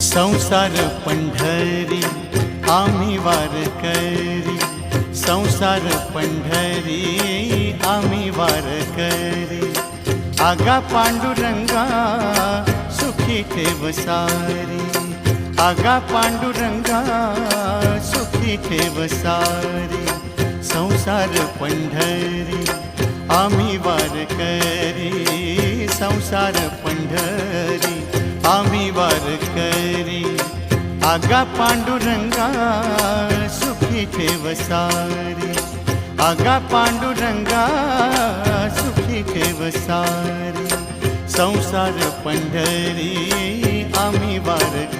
संसार पंढरी आम्ही वारकरी, संसार पंढरी आम्ही वारकरी। आगा पांडुरंगा सुखी ठेव सारी, आगा पांडुरंगा सुखी ठेव सारी। संसार पंढरी आम्ही वारकरी, संसार पंढरी आम्ही वारकरी। आगा पांडुरंगा सुखी ठेव सारी, आगा पांडुरंगा सुखी ठेव सारी। संसार पंढरी आम्ही वारकरी।